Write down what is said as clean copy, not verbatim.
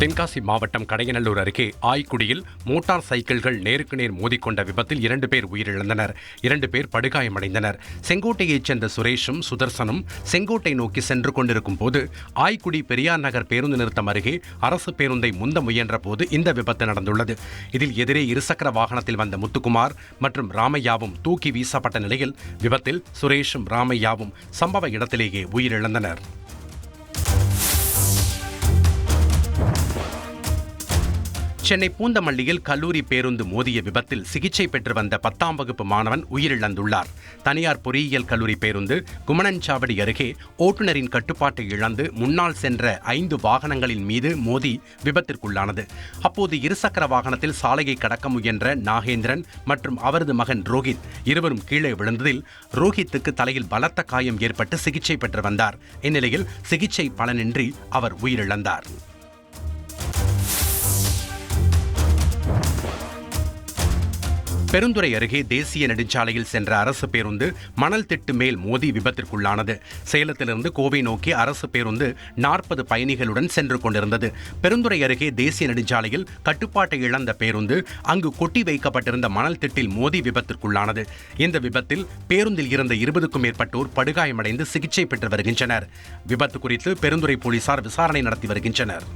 தென்காசி மாவட்டம் கடையநல்லூர் அருகே ஆய்க்குடியில் மோட்டார் சைக்கிள்கள் நேருக்கு நேர் மோதிக்கொண்ட விபத்தில் 2 பேர் உயிரிழந்தனர். 2 பேர் படுகாயமடைந்தனர். செங்கோட்டையைச் சேர்ந்த சுரேஷும் சுதர்சனும் செங்கோட்டை நோக்கி சென்று கொண்டிருக்கும் போது ஆய்க்குடி பெரியார் நகர் பேருந்து நிறுத்தம் அருகே அரசு பேருந்தை முந்த முயன்ற போது இந்த விபத்து நடந்துள்ளது. இதில் எதிரே இருசக்கர வாகனத்தில் வந்த முத்துக்குமார் மற்றும் ராமையாவும் தூக்கி வீசப்பட்ட நிலையில் விபத்தில் சுரேஷும் ராமையாவும் சம்பவ இடத்திலேயே உயிரிழந்தனர். சென்னை பூந்தமல்லியில் கல்லூரி பேருந்து மோதிய விபத்தில் சிகிச்சை பெற்று வந்த 10ஆம் வகுப்பு மாணவன் உயிரிழந்துள்ளார். தனியார் பொறியியல் கல்லூரி பேருந்து குமணன்சாவடி அருகே ஓட்டுநரின் கட்டுப்பாட்டை இழந்து முன்னால் சென்ற 5 வாகனங்களின் மீது மோதி விபத்திற்குள்ளானது. அப்போது இருசக்கர வாகனத்தில் சாலையை கடக்க முயன்ற நாகேந்திரன் மற்றும் அவரது மகன் ரோஹித் இருவரும் கீழே விழுந்ததில் ரோஹித்துக்கு தலையில் பலத்த காயம் ஏற்பட்டு சிகிச்சை பெற்று வந்தார். இந்நிலையில் சிகிச்சை பலனின்றி அவர் உயிரிழந்தார். பெருந்துறை அருகே தேசிய நெடுஞ்சாலையில் சென்ற அரசு பேருந்து மணல் திட்டு மேல் மோதி விபத்திற்குள்ளானது. சேலத்திலிருந்து கோவை நோக்கி அரசு பேருந்து 40 பயணிகளுடன் சென்று கொண்டிருந்தது. பெருந்துறை அருகே தேசிய நெடுஞ்சாலையில் கட்டுப்பாட்டை இழந்த பேருந்து அங்கு கொட்டி வைக்கப்பட்டிருந்த மணல் திட்டில் மோதி விபத்திற்குள்ளானது. இந்த விபத்தில் பேருந்தில் இருந்த 20க்கும் மேற்பட்டோர் படுகாயமடைந்து சிகிச்சை பெற்று வருகின்றனர். விபத்து குறித்து பெருந்துறை போலீசார் விசாரணை நடத்தி வருகின்றனர்.